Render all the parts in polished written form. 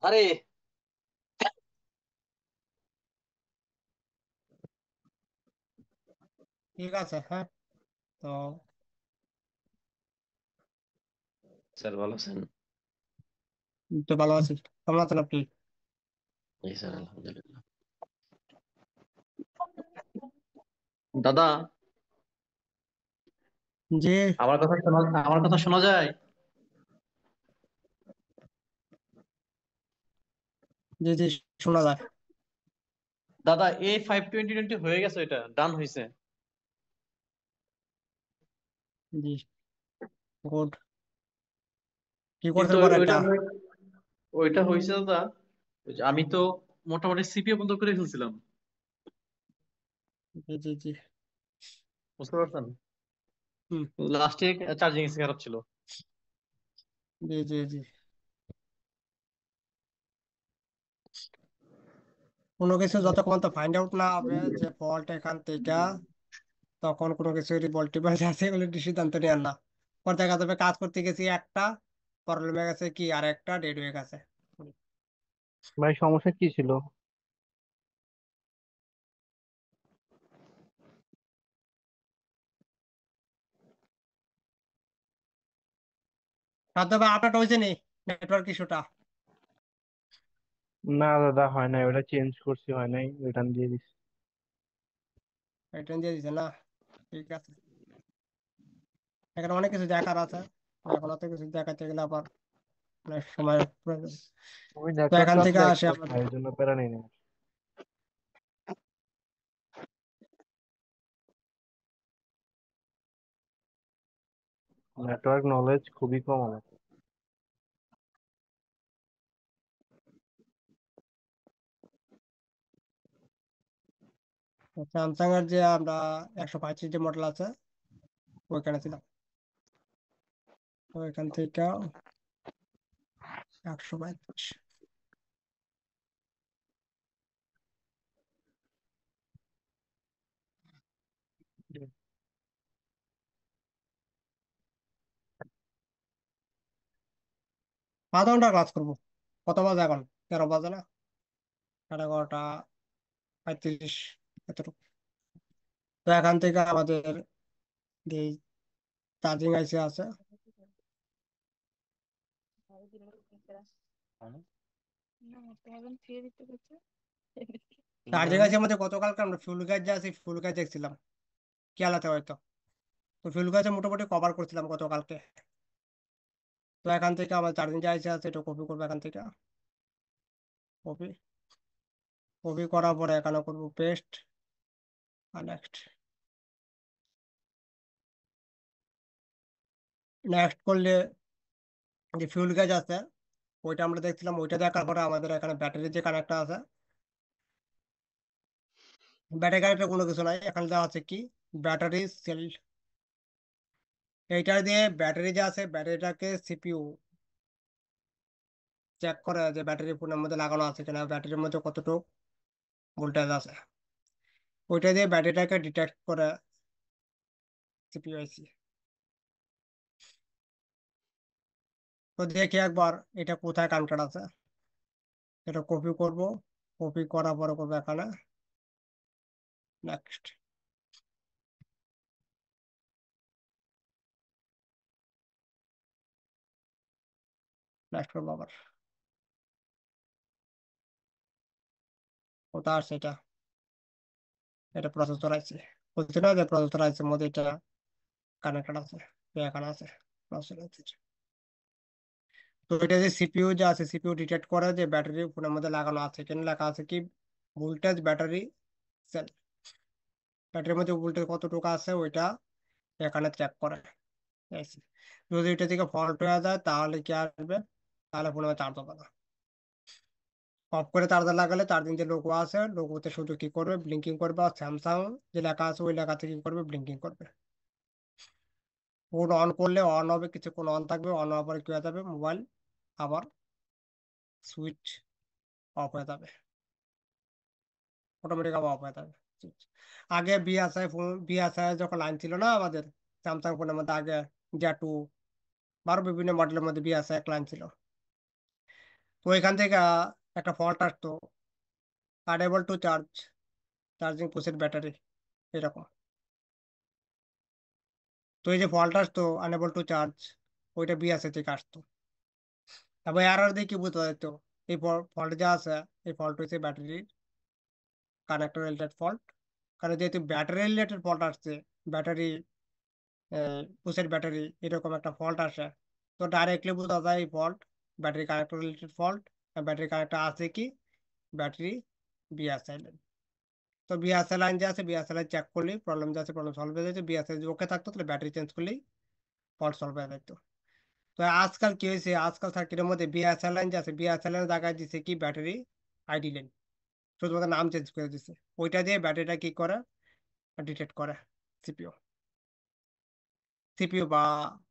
আরে ঠিক আছে, হ্যাঁ। তো স্যার ভালো আছেন? তো ভালো আছি। কেমন আছেন আপনি? জি স্যার, আলহামদুলিল্লাহ। দাদা, জি আমার কথা শোনা যায়? জি জি, শোনা যায়। দাদা, A5 2020 হয়ে গেছে, এটা ডান হয়েছে। জি, গুড। কি কিন্তু করছেন পরে ওইটা এটা? ওইটা হয়েছে দাদা। ওই যে আমি তো মোটামুটি সিপিইউ বন্ধ করে ফেলছিলাম, জি জি জি। বুঝতে পারছেন? হুম। লাস্টে চার্জিং খারাপ ছিল। জি জি জি। কোনো কিছু যতক্ষণ তো ফাইন্ড আউট না হবে যে ফল্ট এখান থেকে, তখন কোনো কিছু রিভল্টিবল আছে এগুলো সিদ্ধান্ত নেওয়ার না। পর দেখা যাবে কাজ করতে গেছি একটা, প্রবলেম হয়ে গেছে কি আর একটা ডেড হয়ে গেছে। ভাই সমস্যা কি ছিল? তবে আপনারটা হয়েছে নি নেটওয়ার্ক ইস্যুটা? না দাদা, হয় নাই, ওটা চেঞ্জ করছি, হয় নাই, রিটার্ন দিয়ে দিচ্ছি। রিটার্ন দিয়ে দিছে না? ঠিক আছে। এখানে অনেক কিছু দেখার আছে, এখন অত কিছু দেখাতে গেলে আবার অনেক সময় প্রয়োজন। ওই তো এখান নেটওয়ার্কটা থেকে আসলে এক আসে অবস্থা, আমাদের। এর জন্য প্যারা নেই না। নেটওয়ার্ক নলেজ খুবই কম আমার। স্যামসাং এর যে আমরা 125 যে মডেল আছে ওইখানে ছিলাম। তো এখান থেকে 132। আধা ঘন্টা ক্লাস করবো। কত বাজে এখন? 13 বাজে না? 11:35 এতটুকু। তো এখান থেকে আমাদের যে চার্জিং আইসি আছে, চার্জিং আইসির মধ্যে গতকালকে আমরা ফুল গাছ যে আছে ফুল গাছ দেখছিলাম, খেয়ালাতে হয়তো। তো ফুল গাছে মোটামুটি কভার করছিলাম গতকালকে। তো এখান থেকে আমার চার্জিং যে আইসি আছে এটা কপি করবো এখান থেকে। কপি কপি করার পরে এখানে করবো পেস্ট, কানেক্ট। নেক্সট করলে যে ফিউল গ্যাস আছে ওইটা আমরা দেখছিলাম, ওইটা দেখার পরে আমাদের এখানে ব্যাটারি যে কানেক্টর আছে, ব্যাটারি কানেক্টর কোনো কিছু নাই, এখানে দেওয়া আছে কি ব্যাটারি সেল। এইটা দিয়ে ব্যাটারি যে আছে ব্যাটারিটাকে সিপিইউ চেক করে যে ব্যাটারি ফোনের মধ্যে লাগানো আছে কিনা, ব্যাটারির মধ্যে কতটুকু ভোল্টেজ আছে, ওইটা দিয়ে ব্যাটারিটাকে ডিটেক্ট করে সিপিইউ আইসি। তো দেখি একবার এটা কোথায় কানেক্টেড আছে। এটা কপি করব, কপি করার পরে করবো এখানে নেক্সট। নেক্সট করবো আবার। কোথায় আসছে এটা? এটা প্রসেসর আছে, বলছি না যে প্রসেসর আছে মধ্যে এটা কানেক্টেড আছে। তো এখানে আছে প্রসেসর আছে। তো এটা যে সিপিইউ যে আছে সিপিইউ ডিটেক্ট করে যে ব্যাটারি ফোনের মধ্যে লাগানো আছে এখানে লেখা আছে কি ভোল্টেজ ব্যাটারি সেল। ব্যাটারির মধ্যে ভোল্টেজ কতটুকু আছে ওইটা এখানে চেক করে। Yes. যদি এটা থেকে ফল্ট হয়ে যায় তাহলে কি আসবে? তাহলে ফোনে চার্জ হবে না। অফ করে চার্জার লাগালে চার্জিং যে লোগো আছে লোগোতে শুধু কি করবে ব্লিঙ্কিং করবে, আর স্যামসাং যে লেখা আছে ওই লেখাতে কি করবে ব্লিঙ্কিং করবে। ফোন অন করলে অন হবে, কিছুক্ষণ অন থাকবে, অন হওয়ার পরে কি হয়ে যাবে, মোবাইল আবার সুইচ অফ হয়ে যাবে, অটোমেটিক আবার অফ হয়ে যাবে সুইচ। আগে বিএসআই যখন লাইন ছিল না আমাদের স্যামসাং ফোনের মধ্যে, আগে টু বারো বিভিন্ন মডেলের মধ্যে বিএসআই এক লাইন ছিল। তো এখান থেকে একটা ফল্ট আসতো, আনএবল টু চার্জ, চার্জিং পুশের ব্যাটারি, এরকম। তো এই যে ফল্ট আসতো আনএবল টু চার্জ, ওইটা বিএসআই থেকে আসতো। এবং এরর দিয়ে কি বুঝতে যেত, এই ফল্ট যা আছে, এই ফল্ট হচ্ছে ব্যাটারি কানেক্টর রিলেটেড ফল্ট। কারণ যেহেতু ব্যাটারি রিলেটেড ফল্ট আসছে, ব্যাটারি পুশের ব্যাটারি এরকম একটা ফল্ট আসে, তো ডাইরেক্টলি বোঝা যায় এই fault battery connector related fault. Battery connector আছে কি, ব্যাটারি বিএসআই লাইন। তো বিএসআই লাইন যে আছে, বিএসআই লাইন চেক করলে প্রবলেম যে আছে, প্রবলেম সলভ হয়ে যেত। বিএসআই যদি ওকে থাকতো তাহলে ব্যাটারি চেঞ্জ করলেই ফল্ট সলভ হয়ে যেত। তো আজকাল কি হয়েছে, আজকাল সার্কিটের মধ্যে বিএসআই লাইন যে আছে, বিএসআই লাইনের জায়গায় দিছে কি ব্যাটারি আইডি লাইন, শুধুমাত্র নাম চেঞ্জ করে দিছে। ওইটা দিয়ে ব্যাটারিটা কি করে, ডিটেক্ট করে সিপিইউ, সিপিইউ বা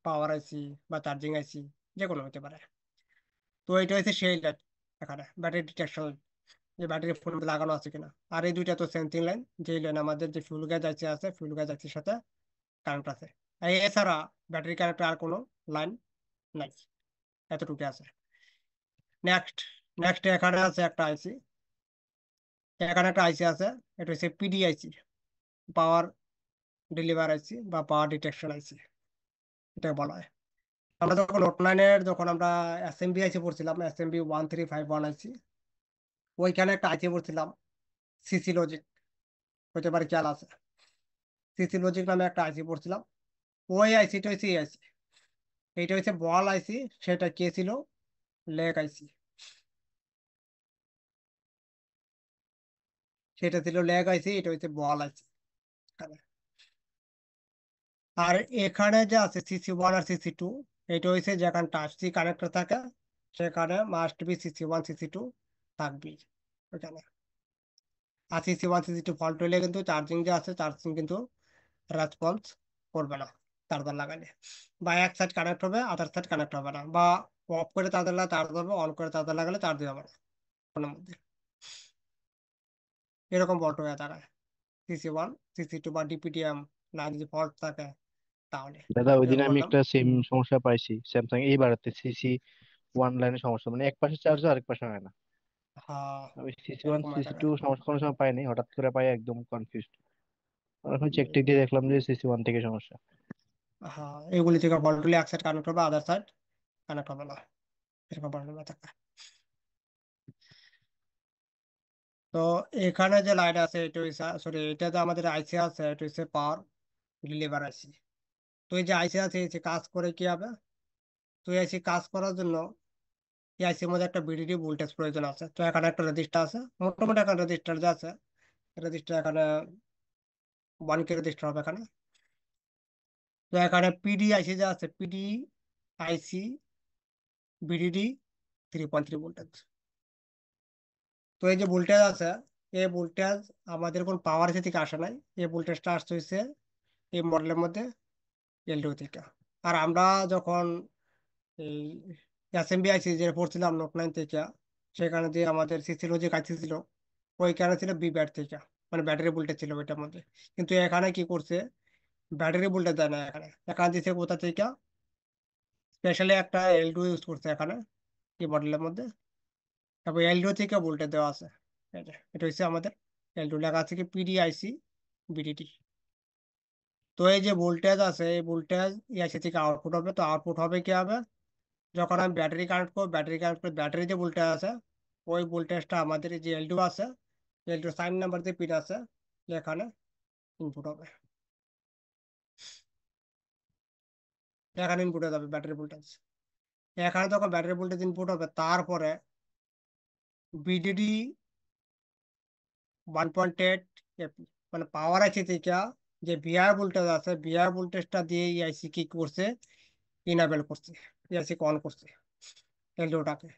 পাওয়ার আইসি বা চার্জিং আইসি, যে কোনো হতে পারে। তো এটা হচ্ছে সেই লাইন, এখানে ব্যাটারি ডিটেকশন, যে ব্যাটারি ফোনের মধ্যে লাগানো আছে কিনা। আর এই দুইটা তো সেন্সিং লাইন, যে লাইন আমাদের যে ফিউল গ্যাস আইসি আছে, ফিউল গ্যাস আইসির সাথে কারেন্ট আছে। এছাড়া ব্যাটারি কানেক্টর আর কোনো লাইন নাই, এতটুকু আছে। নেক্সট, এখানে আছে একটা আইসি, এখানে একটা আইসি আছে, এটা হচ্ছে পিডি আইসি, পাওয়ার ডেলিভার আইসি বা পাওয়ার ডিটেকশন আইসি, এটা বলা হয়। আমরা যখন নোট 9-এর যখন আমরা এসএমবি আইসি পড়ছিলাম, এসএমবি 1351 আইসি, ওইখানে একটা আইসি পড়ছিলাম সিসি লজিক, হতে পারে খেয়াল আছে, সিসি লজিক নামে একটা আইসি পড়ছিলাম। ওই আইসিটা হচ্ছে এই আইসি, এইটা হচ্ছে বল আইসি, সেটা কে ছিল, লেগ আইসি, সেটা ছিল লেগ আইসি, এটা হচ্ছে বল আইসি। আর এখানে যে আছে সিসি 1 আর সিসি 2, এটা হচ্ছে যেখানে টাচ সি কানেক্টর থাকে, সেখানে মাস্ট বি সিসি 1 সিসি 2 থাকবেই ওখানে। আর সিসি 1 সিসি 2 ফল্ট হইলে কিন্তু চার্জিং যে আছে, চার্জিং কিন্তু রেসপন্স করবে না চার্জার লাগালে, বা এক সাইড কানেক্ট হবে, আদার সাইড কানেক্ট হবে না, বা অফ করে চার্জার লাগালে চার্জ হবে, অন করে চার্জার লাগালে চার্জ হবে না ফোনের মধ্যে, এরকম ফল্ট হয়ে দাঁড়ায় সিসি 1 সিসি 2 বা ডিপিটিএম লাইন যদি ফল্ট থাকে তাহলে। দাদা ওই দিন যেরকম আমি বললাম, একটা সেম সমস্যা পাইছি স্যামসাং এইবারেতে, সিসি ওয়ান লাইনের সমস্যা, মানে এক পাশে চার্জ আরেক পাশে হয় না। হ্যাঁ, আমি সিসি ওয়ান এরকম হয়ে সিসি থাকে। টু সমস্যা কোনো সময় পাইনি, হঠাৎ করে পাই একদম কনফিউজ। এখন চেক টেক দিয়ে দেখলাম যে সিসি ওয়ান থেকে সমস্যা। হ্যাঁ, এগুলি থেকে ফল্ট হলে এক সাইড কানেক্ট হবে, আদার সাইড কানেক্ট হবে না, এরকম প্রবলেম হয়ে থাকে। তো এখানে যে লাইট আছে, এটা হচ্ছে, সরি, এটা যে আমাদের আইসি আছে, এটা হচ্ছে পাওয়ার ডেলিভার আইসি। তো এই যে আইসি আছে, এই যে কাজ করে কি হবে, তো এই আইসি কাজ করার জন্য এই আইসির মধ্যে একটা ভিডিডি ভোল্টেজ প্রয়োজন আছে। তো এখানে একটা রেজিস্টার আছে, মোটামুটি এখানে রেজিস্টার যে আছে, রেজিস্টার এখানে 1K রেজিস্টার হবে এখানে। তো এখানে পিডি আইসি যে আছে, পিডি আইসি ভিডিডি 3.3 ভোল্টেজ। তো এই যে ভোল্টেজ আছে, এই ভোল্টেজ আমাদের কোন পাওয়ার এসি থেকে আসে নাই, এই ভোল্টেজটা আসছে হচ্ছে এই মডেলের মধ্যে এলডিও থেকে। আর আমরা যখন এই এসএমবি আইসি যে পড়ছিলাম নোট 9 থেকে, সেখানে যে আমাদের সিসি লজিক আইসি ছিল, ওইখানে ছিল বি ব্যাট থেকে, মানে ব্যাটারি ভোল্টেজ ছিল ওইটার মধ্যে। কিন্তু এখানে কি করছে, ব্যাটারি ভোল্টেজ দেয় না এখানে, এখানে দিচ্ছে কোথা থেকে, স্পেশালি একটা এলডিও ইউজ করছে এখানে এই মডেলের মধ্যে। তারপর এলডিও থেকে ভোল্টেজ দেওয়া আছে, এটা হচ্ছে আমাদের এলডিও, লেখা আছে কি পিডিআইসি বিডিটি। তো এই যে ভোল্টেজ আছে, এই ভোল্টেজ এসি থেকে আউটপুট হবে। তো আউটপুট হবে কি হবে, যখন আমি ব্যাটারি কানেক্ট করবো, ব্যাটারি কানেক্ট করে ব্যাটারি যে ভোল্টেজ আছে, ওই ভোল্টেজটা আমাদের এই যে এলডিও আছে, এলডিও সাইন নাম্বার দিয়ে পিন আছে, এখানে ইনপুট হবে, এখানে ইনপুট হয়ে যাবে ব্যাটারি ভোল্টেজ। এখানে যখন ব্যাটারি ভোল্টেজ ইনপুট হবে, তারপরে বিডিডি 1.8 এপি, মানে পাওয়ার আইসি থেকে যে ভিআর ভোল্টেজ আছে, ভিআর ভোল্টেজটা দিয়ে আইসি কি করছে, ইনাবেল করছে, আইসি অন করছে এলডিওটাকে।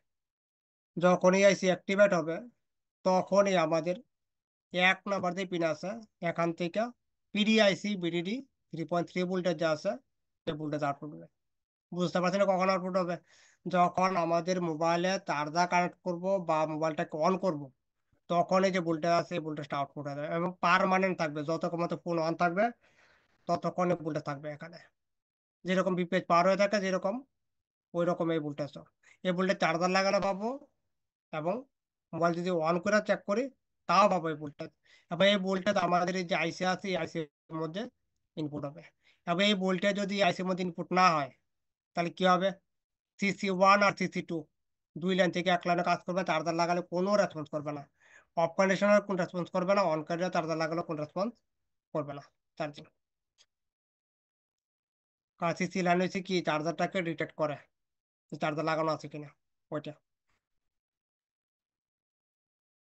যখন এই আইসি অ্যাক্টিভেট হবে, তখনই আমাদের 1 নাম্বার দিয়ে পিন আছে, এখান থেকে পিডিআইসি বিডিডি 3.3 ভোল্টেজ যা আছে, এই ভোল্টেজ আউটপুট হবে। বুঝতে পারছি না কখন আউটপুট হবে? যখন আমাদের মোবাইলে চার্জার কানেক্ট করব বা মোবাইলটাকে অন করব, তখন এই যে ভোল্টেজ আছে এই ভোল্টেজটা আউটপুট হবে এবং পার্মানেন্ট থাকবে। যতক্ষণ মতো ফোন অন থাকবে ততক্ষণ এই ভোল্টেজ থাকবে এখানে। যেরকম বিপেজ পার হয়ে থাকে যেরকম, ওই রকম এই ভোল্টেজ। এই ভোল্টেজ চার্জার লাগানো পাবো এবং মোবাইল যদি অন করে চেক করি তাও পাবো এই ভোল্টেজ। এবং এই ভোল্টেজ আমাদের এই যে আইসি আছে এই আইসির মধ্যে ইনপুট হবে। এবং এই ভোল্টেজ যদি আইসির মধ্যে ইনপুট না হয় তাহলে কি হবে? CC1 আর CC2 দুই লাইন থেকে এক লাইনে কাজ করবে। চার্জার লাগালে কোনো রেসপন্স করবে না। অফ কন্ডিশনে কোন রেসপন্স করবে না, অন করে চার্জার লাগালে কোন রেসপন্স করবে না চার্জিং। কারণ CC লাইন হচ্ছে কি চার্জারটাকে ডিটেক্ট করে চার্জার লাগানো আছে কিনা ওইটা।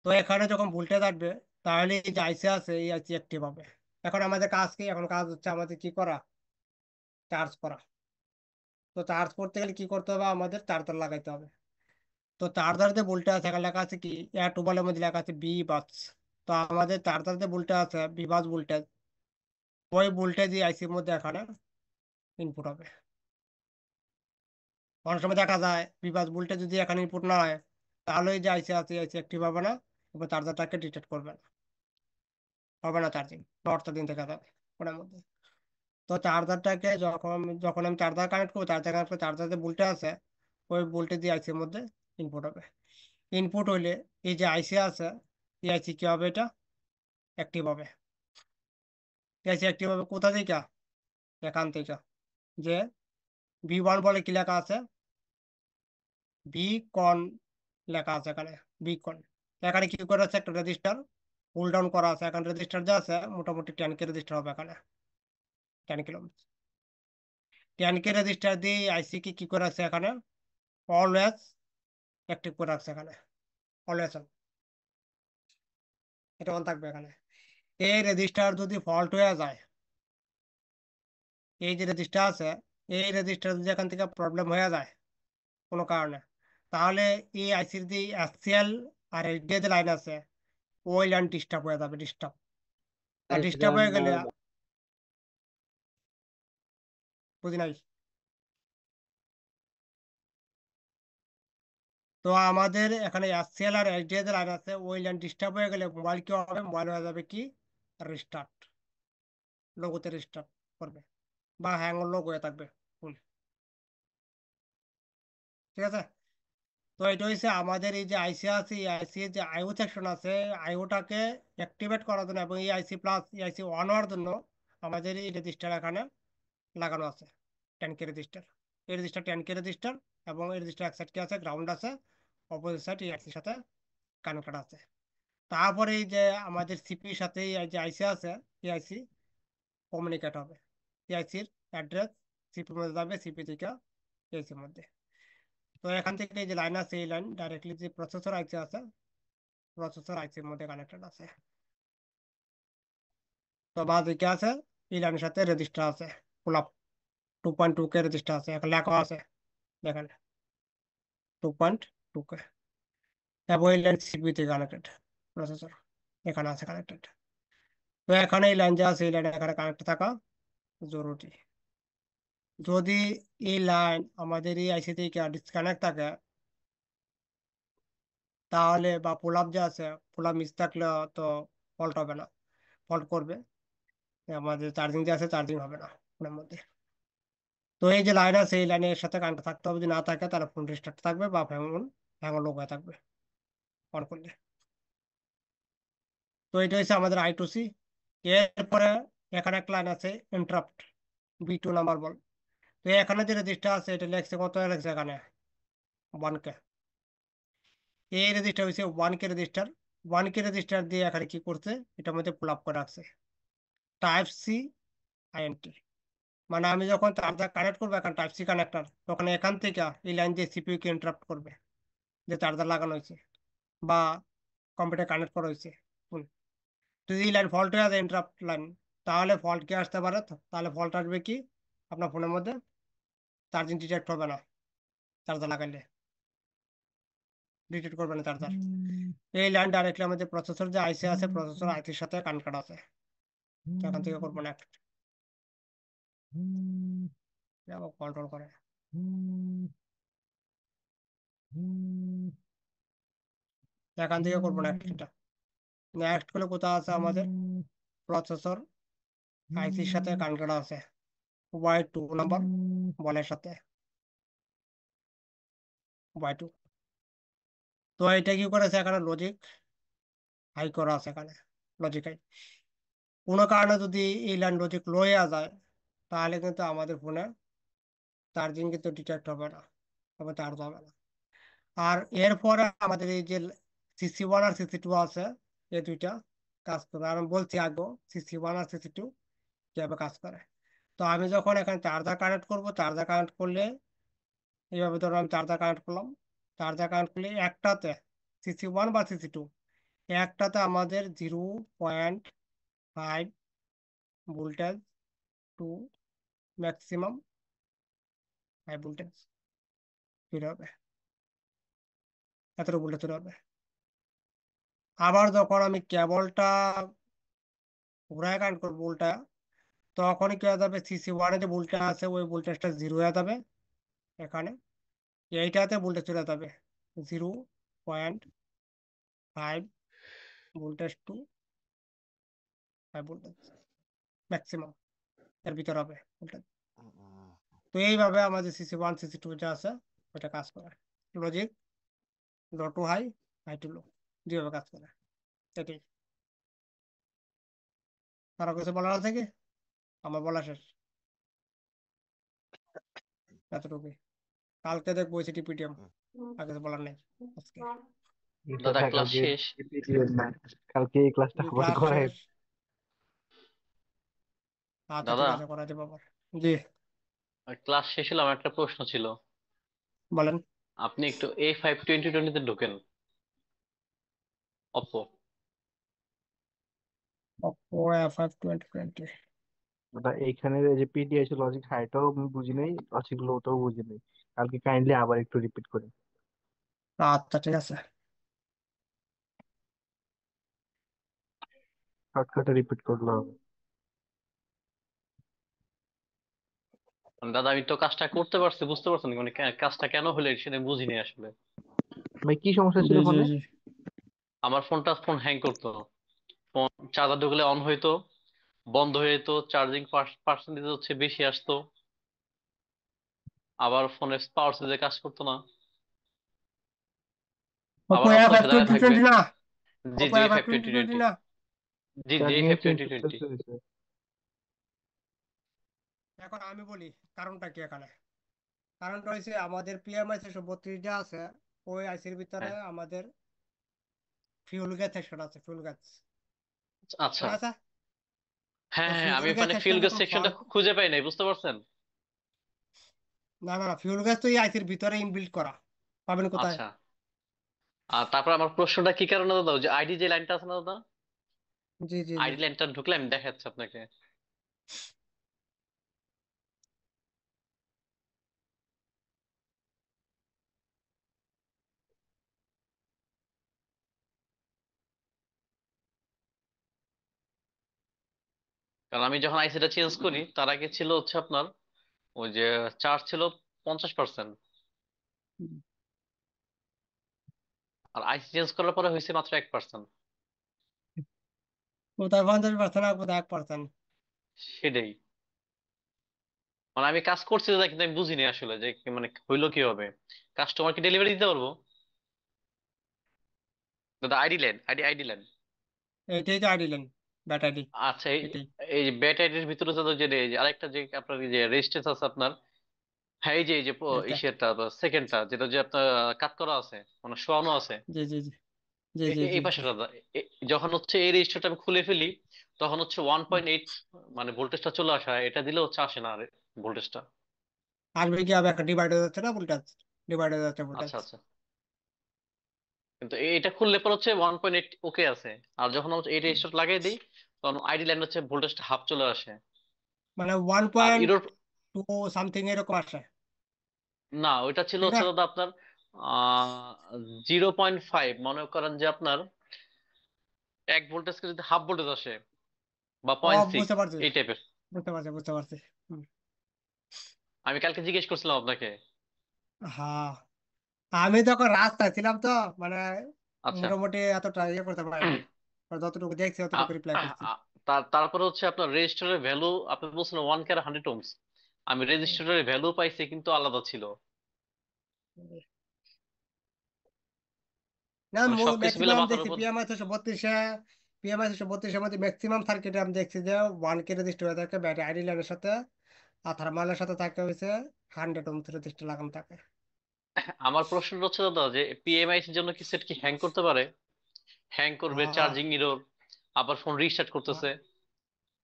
তো এখানে যখন ভোল্টেজ আসবে তাহলে এই যে আইসি আছে এই আইসি অ্যাক্টিভ হবে। এখন আমাদের কাজ কি? এখন কাজ হচ্ছে আমাদের কি করা? চার্জ করা। তো চার্জ করতে গেলে কি করতে হবে? আমাদের চার্জার লাগাইতে হবে। তো চার্জার যে ভোল্টেজ আছে এখানে লেখা আছে কি এয়ার টোবালের মধ্যে লেখা আছে বি বাস। তো আমাদের চার্জার যে ভোল্টেজ আছে বি বাস ভোল্টেজ, ওই ভোল্টেজ আইসির মধ্যে এখানে ইনপুট হবে। অনেক সময় দেখা যায় বি বাস ভোল্টেজ যদি এখানে ইনপুট না হয় তাহলে এই যে আইসি আছে আইসি অ্যাক্টিভ হবে না এবং চার্জারটাকে ডিটেক্ট করবে না, হবে না চার্জিং, শর্ট চার্জিং থেকে যাবে ওটার মধ্যে। তো চার্জারটাকে যখন যখন আমি চার্জার কানেক্ট করবো, চার্জার কানেক্ট করে চার্জার যে ভোল্টেজ আছে ওই ভোল্টেজ দিয়ে আইসির মধ্যে ইনপুট হবে। ইনপুট হইলে এই যে আইসি আছে এই আইসি কি হবে? এটা অ্যাক্টিভ হবে। আইসি অ্যাক্টিভ হবে কোথা থেকে? এখান থেকে। যে V1 বলে কি লেখা আছে? বি কন লেখা আছে এখানে। বি কন এখানে কি করে আছে? একটা রেজিস্টার পুল ডাউন করা আছে। এখানে রেজিস্টার যা আছে মোটামুটি 10K রেজিস্টার হবে এখানে। 10 কিলো 10K রেজিস্টার দিয়ে আইসি কি করে আছে এখানে অলওয়েজ অ্যাক্টিভ করে রাখছে এখানে। অলওয়েজ অন, এটা অন থাকবে এখানে। এই রেজিস্টার যদি ফল্ট হয়ে যায়, এই যে রেজিস্টার আছে এই রেজিস্টার যদি এখান থেকে প্রবলেম হয়ে যায় কোনো কারণে, তাহলে এই আইসির যে এসসিএল আর এইচডি যে লাইন আছে ওই লাইন ডিস্টার্ব হয়ে যাবে। ডিস্টার্ব আর ডিস্টার্ব হয়ে গেলে বুঝি নাই। তো আমাদের এখানে এসসিএল আর এইচডি যে লাইন আছে ওই লাইন ডিস্টার্ব হয়ে গেলে মোবাইল কি হবে? মোবাইল হয়ে যাবে কি রিস্টার্ট, লোগোতে রিস্টার্ট করবে বা হ্যাং লোগ হয়ে থাকবে ফোন। ঠিক আছে? তো এটা হচ্ছে আমাদের এই যে আইসি আছে এই আইসি যে আইও সেকশন আছে আইওটাকে অ্যাক্টিভেট করার জন্য এবং এই আইসি প্লাস এই আইসি অন হওয়ার জন্য আমাদের এই রেজিস্টার এখানে লাগানো আছে। 10K রেজিস্টার, এই রেজিস্টার 10K রেজিস্টার এবং এই রেজিস্টার এক সাইড কি আছে গ্রাউন্ড আছে, অপোজিট সাইড এই আইসির সাথে কানেক্টেড আছে। তারপরে এই যে আমাদের সিপির সাথে এই যে আইসি আছে এই আইসি কমিউনিকেট হবে। এই আইসির অ্যাড্রেস সিপির মধ্যে যাবে, সিপি থেকে এসির মধ্যে। তো এখান থেকে এই যে লাইন আছে এই লাইন ডাইরেক্টলি যে প্রসেসর আইসি আছে প্রসেসর আইসির মধ্যে কানেক্টেড আছে। তো বাদিকে আছে এই লাইনের সাথে রেজিস্টার আছে পুলাপ 2.2K রেজিস্টার আছে এখানে লেখা আছে দেখেন 2.2K এবং এই লাইন সিপিতে কানেক্টেড প্রসেসর এখানে আছে কানেক্টেড। তো এখানে এই লাইন যা আছে এই লাইন এখানে কানেক্ট থাকা জরুরি। যদি এই লাইন আমাদের এই আইসি থেকে ডিসকানেক্ট থাকে তাহলে বা পুল আপ যে আছে পুল আপ মিস থাকলে তো ফল্ট হবে না, ফল্ট করবে আমাদের চার্জিং যে আছে চার্জিং হবে না ফোনের মধ্যে। তো এই যে লাইন আছে এই লাইনের সাথে কানেক্ট থাকতে হবে, যদি না থাকে তাহলে ফোন রিস্টার্ট থাকবে বা ফোন হ্যাং লোক হয়ে থাকবে অন করলে। তো এটা হচ্ছে আমাদের I2C। এরপরে এখানে একটা লাইন আছে ইন্টারাপ্ট B2 নাম্বার বল। তো এখানে যে রেজিস্টার আছে এটা লেখছে কত লেখছে এখানে 1K। এই রেজিস্টার হচ্ছে 1K রেজিস্টার। 1K রেজিস্টার দিয়ে এখানে কি করছে এটার মধ্যে পুল আপ করে রাখছে Type-C INT। মানে আমি যখন চার্জার কানেক্ট করবো এখন Type-C কানেক্টর তখন এখান থেকে এই লাইন দিয়ে সিপিইউ কে ইন্টারাপ্ট করবে যে চার্জার লাগানো হয়েছে বা কম্পিউটার কানেক্ট করা হয়েছে। হুম। যদি এই লাইন ফল্ট হয়ে যায় ইন্টারাপ্ট লাইন তাহলে ফল্ট কি আসতে পারে? তাহলে ফল্ট আসবে কি আপনার ফোনের মধ্যে চার্জিং ডিটেক্ট হবে না, চার্জার লাগাইলে ডিটেক্ট করবে না চার্জার। এই লাইন ডাইরেক্টলি আমাদের প্রসেসর যে আইসি আছে প্রসেসর আইসির সাথে কানেক্টেড আছে, তো এখান থেকে করবো না। কন্ট্রোল করে। এখান থেকে করবো নেক্সট। এটা নেক্সট করলে কোথাও আছে আমাদের প্রসেসর আইসির সাথে কানেক্টেড আছে Y2 নাম্বার বলের সাথে Y2। তো এটা কি করেছে এখানে লজিক হাই করা আছে এখানে লজিক হাই। কোনো কারণে যদি এই লাইন লজিক লো হয়ে যায় তাহলে কিন্তু আমাদের ফোনে চার্জিং কিন্তু ডিটেক্ট হবে না, তবে চার্জ হবে না। আর এরপরে আমাদের এই যে CC1 আর CC2 আছে, এই দুইটা কাজ করবে। আর আমি বলছি আগে CC1 আর CC2 কিভাবে কাজ করে। তো আমি যখন এখানে চার্জার কানেক্ট করব, চার্জার কানেক্ট করলে এইভাবে ধরো আমি চার্জার কানেক্ট করলাম। চার্জার কানেক্ট করলে একটাতে CC1 বা CC2 একটাতে আমাদের 0.5 voltage to maximum high voltage তৈরি হবে, এতটুকু ভোল্টেজ তৈরি হবে। আবার যখন আমি কেবলটা ঘুরায় কানেক্ট করবো উল্টা, তখনই কি হয়ে যাবে, CC1 এ যে ভোল্টেজ আছে ওই ভোল্টেজটা জিরো হয়ে যাবে এখানে। এইটাতে ভোল্টেজ চলে যাবে 0.5 voltage to high voltage maximum এর ভিতর হবে ভোল্টেজ। তো এইভাবে আমাদের CC1 CC2 যা আছে ওটা কাজ করে। Logic low to high, high to low, দুইভাবে কাজ করে। এটাই। কারো কিছু বলার আছে কি? আমার বলা শেষ, এতটুকুই। কালকে দেখবো CTPTM, আর কিছু বলার নেই আজকে। দাদা দাদা ক্লাস কালকে শেষ? PPTN না, কালকে এই ক্লাসটা আবার ক্লাস করায়। শেষ? আচ্ছা দাদা ঠিক আছে, করা যাবে আবার। জি ক্লাস শেষ হলে আমার একটা প্রশ্ন ছিল। বলেন। আপনি একটু A5 2020 তে ঢোকেন, অপো। Oppo A5 2020। দাদা এইখানে এই যে PDI লজিক হাইটাও আমি বুঝি নাই, লজিক লোটাও বুঝি নাই। কালকে কাইন্ডলি আবার একটু রিপিট করি। আচ্ছা ঠিক আছে। শর্টকাটে রিপিট করলে হবে। মানে দাদা আমি তো কাজটা করতে পারছি, বুঝতে পারছেন, মানে কাজটা কেন হলো সেটা বুঝিনি আসলে। ভাই কি সমস্যা জি ছিল জি ফোনে? জি। আমার ফোন হ্যাং করতো, ফোন চার্জার ঢুকলে অন হইতো, বন্ধ হয়ে যেত, চার্জিং পার্সেন্টেজ হচ্ছে বেশি আসতো, আবার ফোনের পাওয়ার সাপ্লাই কাজ করতো না, Oppo আবার A5 অপশন দাঁড়ায় টোয়েন্টি থাকবে। টোয়েন্টি না? জি Oppo জি A5 five twenty twenty twenty twenty না? জি জি চার্জিং এর ফাইভ চেঞ্জ টোয়েন্টি করতে টোয়েন্টি হয়েছে। এখন আমি বলি কারণটা কি এখানে। কারণটা হয়েছে আমাদের PMI 632 আছে, ওই আইসির ভিতরে হ্যাঁ। আমাদের ফিউল গ্যাস সেকশন আছে, ফিউল গ্যাস আচ্ছা। মনে আছে? হ্যাঁ তো হ্যাঁ হ্যাঁ, আমি ফিউল গ্যাস মানে সেকশন ফিল গেস যখন সেকশনটা ফল্ট, খুঁজে পাই নাই, বুঝতে পারছেন? না না না, ফিউল গ্যাস তো এই আইসির ভিতরে ইনবিল্ট করা, পাবেন কোথায়? আচ্ছা। আর তারপর আমার প্রশ্নটা কি কারণে দাদা, ওই যে আইডি যে লাইনটা আছে না দাদা, জি জি জি। আইডি লাইনটা ঢুকলে আমি দেখাচ্ছি আপনাকে। কারণ আমি যখন আইসিটা চেঞ্জ করি তার আগে ছিল হচ্ছে আপনার ওই যে চার্জ ছিল 50%, আর আইসি চেঞ্জ করার পরে হয়েছে মাত্র 1%। কোথায় 50% আর কোথায় 1%? সেটাই, মানে আমি কাজ করছি দাদা, কিন্তু আমি বুঝিনি আসলে যে মানে হইলো কি হবে। কাস্টমারকে ডেলিভারি দিতে পারবো দাদা? ID line. এইটাই তো আইডিলেন, ব্যাট আইডি। আচ্ছা, এই এটাই। এই ব্যাট আইডির ভিতরে দাদা যে এই যে আরেকটা যে আপনার এই যে রেজিস্ট্রেশন আছে আপনার, হ্যাঁ এই যে এটা ইসেরটা সেকেন্ডটা যেটা যে আপনার কাট করা আছে, মানে শোয়ানো আছে, জি জি জি জি জি জি এই জি। পাশে দাদা। যখন হচ্ছে এই রেজিস্টারটা আমি খুলে ফেলি তখন হচ্ছে 1.8 মানে ভোল্টেজটা চলে আসা, এটা দিলে হচ্ছে আসে না ভোল্টেজটা। আসবে কি হবে, একটা ডিভাইড হয়ে যাচ্ছে না ভোল্টেজ, ডিভাইড হয়ে যাচ্ছে ভোল্টেজ। আচ্ছা আচ্ছা, কিন্তু এটা খুললে পর হচ্ছে 1.8 ওকে আছে, আর যখন হচ্ছে এই রেজিস্টার লাগাই দিই তখন আইডি লাইন হচ্ছে ভোল্টেজটা হাফ চলে আসে। মানে one R point error, to something এরকম আসে, না ওইটা ছিল ঠিক না? হচ্ছে দাদা আপনার 0.5, মনে করেন যে আপনার 1 ভোল্টেজকে যদি হাফ ভোল্টেজ আসে বা ও 0.6, বুঝতে পারছি, এই টাইপের। বুঝতে পারছি বুঝতে পারছি। হুম। আমি কালকে জিজ্ঞেস করছিলাম আপনাকে। হ্যাঁ, আমি তখন রাস্তায় ছিলাম তো, মানে আচ্ছা। মোটামুটি এতটা ইয়ে করতে পারিনি। আর যতটুকু দেখছি আ- ততটুকু রিপ্লাই আ- করছি। তারপরে হচ্ছে আপনার রেজিস্টারের ভ্যালু, আপনি বলছিলেন 1K 100 ওহমস। আমি রেজিস্টারের ভ্যালু পাইছি কিন্তু আলাদা ছিল। না, মানে সবকিছু মিলে ম্যাক্সিমাম মাথার দেখছি উপর। পিএমআই 632, পিএমআই 632-এর মধ্যে ম্যাক্সিমাম সার্কিটে আমি দেখছি যে 1K রেজিস্টার হয়ে থাকে, ব্যাটারি আইডি লাইনের সাথে আর থার্মালের সাথে থাকে হয়েছে 100 ওহম রেজিস্টার লাগানো থাকে। আমার প্রশ্ন হচ্ছে দাদা, যে পিএমআইস এর জন্য কি সেট কি হ্যাং করতে পারে? হ্যাং করবে, হ্যাঁ, চার্জিং ইরর, আবার ফোন রিস্টার্ট হ্যাঁ, করতেছে।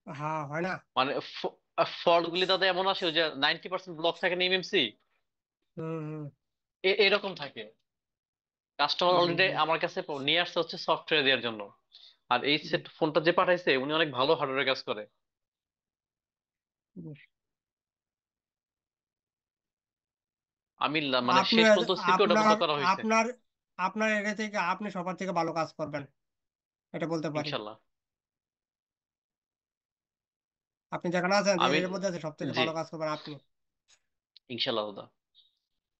হ্যাঁ, হয় না। মানে ফল্ট গুলি দাদা এমন আসে যে 90% ব্লক থাকে না এমএমসি, হুম, এরকম থাকে। কাস্টমার হুম, অলরেডি আমার কাছে নিয়ে আসছে হচ্ছে সফটওয়্যার দেওয়ার জন্য। আর এই সেট ফোনটা যে পাঠাইছে উনি অনেক ভালো হার্ডওয়্যার কাজ করে। হুম। আমি মানে শেষ আপনার পর্যন্ত সিকিউরটা আপনার পর্যন্ত করা হয়েছে। আপনার আপনার এটা থেকে আপনি সবার থেকে ভালো কাজ করবেন, এটা বলতে পারি। ইনশাল্লাহ। আপনি যেখানে আছেন, যে আমি এর মধ্যে আছে, সব থেকে জি, ভালো কাজ করবেন আপনি। ইনশাল্লাহ দাদা।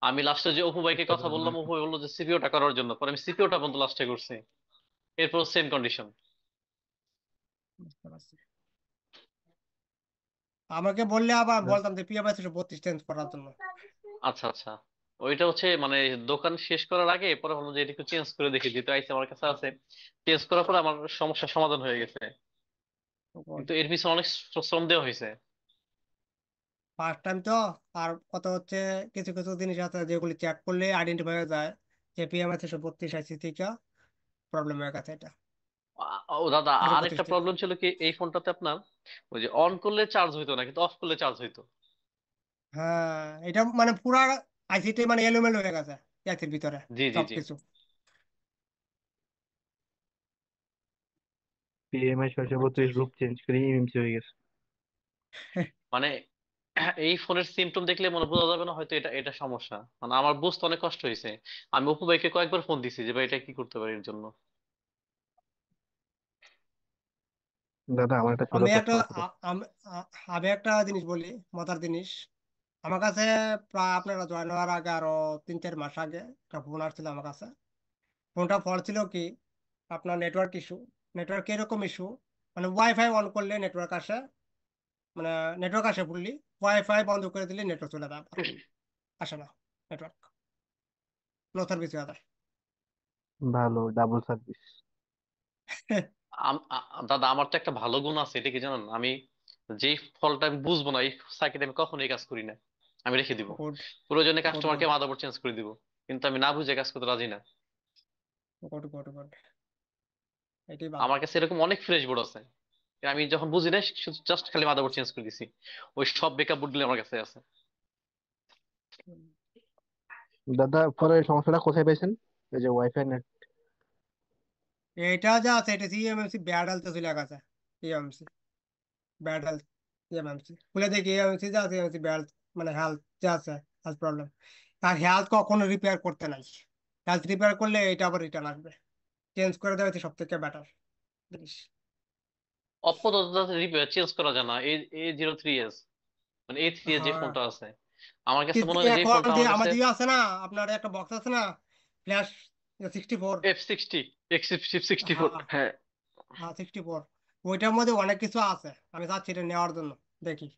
আমি লাস্টে যে অপু ভাইকে আচ্ছা কথা দাদা। বললাম, অপু ভাই বললো যে সিপিওটা করার জন্য, পরে আমি সিপিওটা পর্যন্ত লাস্টে করছি। এরপর সেম কন্ডিশন। বুঝতে পারছি। আমাকে বললে আবার বলতাম যে পিএমআই 32 চেঞ্জ করার জন্য। আচ্ছা আচ্ছা। ওইটা হচ্ছে মানে দোকান শেষ করার আগে পরে হলো যে এটা একটু চেঞ্জ করে দেখি, যেহেতু আইসি আমার কাছে আছে। চেঞ্জ করার পরে আমার সমস্যার সমাধান হয়ে গেছে। কিন্তু এর পিছনে অনেক শ্রম দেওয়া হয়েছে। ফার্স্ট টাইম তো, আর কত হচ্ছে, কিছু কিছু জিনিস আছে যেগুলি চেক করলে আইডেন্টিফাই হয়ে যায় যে পিএমআই 32 আইসি থেকে প্রবলেম হয়ে গেছে এটা। ও দাদা, 32 আরেকটা থেকে। প্রবলেম ছিল কি এই ফোনটাতে আপনার, ওই যে অন করলে চার্জ হইতো না কিন্তু অফ করলে চার্জ হইতো। হ্যাঁ, এটা মানে পুরা আইসিটি মানে এলোমেলো হয়ে গেছে আইসির ভিতরে জি জি জি। সবকিছু। পিএমআই 632 গ্রুপ চেঞ্জ করে এমএমসি হয়ে গেছে। মানে এই ফোনের সিমটম দেখলে মনে বোঝা যাবে না হয়তো এটা এটা সমস্যা। মানে আমার বুঝতে অনেক কষ্ট হয়েছে। আমি অপু ভাইকে কয়েকবার ফোন দিছি যে ভাই এটা কি করতে পারি এর জন্য। দাদা আমার একটা ছোট আমি একটা প্রশ্ন আছে। আমি একটা জিনিস বলি, মজার জিনিস। আমার কাছে প্রায় আপনারা জয়েন হওয়ার আগে আরো 3-4 মাস আগে একটা ফোন আসছিল আমার কাছে। ফোনটা ফল ছিল কি, আপনার নেটওয়ার্ক ইস্যু। নেটওয়ার্ক এরকম ইস্যু, মানে ওয়াইফাই অন করলে নেটওয়ার্ক আসে, মানে নেটওয়ার্ক আসে বললি, ওয়াইফাই বন্ধ করে দিলে নেটওয়ার্ক চলে যায়, আবার আসে না নেটওয়ার্ক, নো সার্ভিস হয়ে যায়। ভালো, ডাবল সার্ভিস। দাদা আমার তো একটা ভালো গুণ আছে, এটা কি জানেন? আমি যেই ফলটা আমি বুঝবো না এই সাইকেলে আমি কখনোই এই কাজ করি না। আমি রেখে দিব। গুড, প্রয়োজনে গুড, কাস্টমারকে গুড, মাদারবোর্ড চেঞ্জ করে দিব। কিন্তু আমি না বুঝে কাজ করতে রাজি না। গুড, গুড, গুড, এটাই ভালো। আমার কাছে এরকম অনেক ফ্রেশ বোর্ড আছে, আমি যখন বুঝি না জাস্ট খালি মাদারবোর্ড চেঞ্জ করে দিছি। ওই সব বেকআপ বোর্ড গুলো আমার কাছে আছে। দাদা পরে সমস্যাটা কোথায় পেয়েছেন? এই যে ওয়াইফাই নেট। এটা যা আছে এটা সিএমএমসি ব্যাড হেলথ চলে গেছে। সিএমএমসি ব্যাড হেলথ, সিএমএমসি খুলে দেখি এমএমসি যা আছে, এমএমসি ব্যাড, মানে হেলথ যা আছে, হেলথ প্রবলেম। আর হেলথ কখনো রিপেয়ার করতে নাই। হেলথ রিপেয়ার করলে এটা আবার রিটার্ন আসবে। চেঞ্জ করে দেওয়া সব থেকে বেটার জিনিস। অপ্পো তো রিপেয়ার চেঞ্জ করা যায় না। A03s, মানে A3 যে হ্যাঁ, ফোনটা আছে, আমার কাছে কিন্তু মনে হয় যে এখন ফোনটা যে আমার কাছে আমাদের আছে না, আপনার একটা বক্স আছে না, ফ্ল্যাশ 64। F60, X64, হ্যাঁ, হ্যাঁ। হ্যাঁ, 64। ওইটার মধ্যে অনেক কিছু আছে, আমি চাচ্ছি এটা নেওয়ার জন্য। দেখি,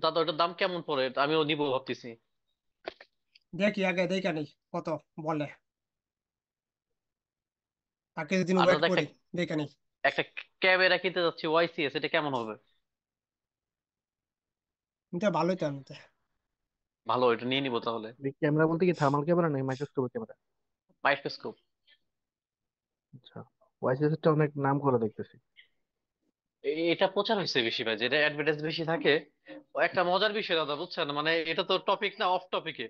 দাদা ওটার দাম কেমন পড়ে? আমিও নিবো ভাবতেছি। দেখি আগে দেখে নিই কত বলে, আর কিছুদিন আর ওয়েট দাদা একটা করি, দেখে নিই। একটা ক্যামেরা কিনতে যাচ্ছি YCS, এটা কেমন হবে? এটা ভালোই তো এমনিতে। ভালো, এটা নিয়ে নিবো তাহলে। ক্যামেরা বলতে কি থার্মাল ক্যামেরা নাকি মাইক্রোস্কোপ ক্যামেরা? মাইক্রোস্কোপ। আচ্ছা, ওয়াইসিএস টা অনেক নাম করে দেখতেছি। এটা প্রচার হয়েছে বেশি ভাই, যেটা অ্যাডভার্টাইজ বেশি থাকে। ও একটা মজার বিষয় দাদা, বুঝছেন? মানে এটা তো টপিক না, অফ টপিকে।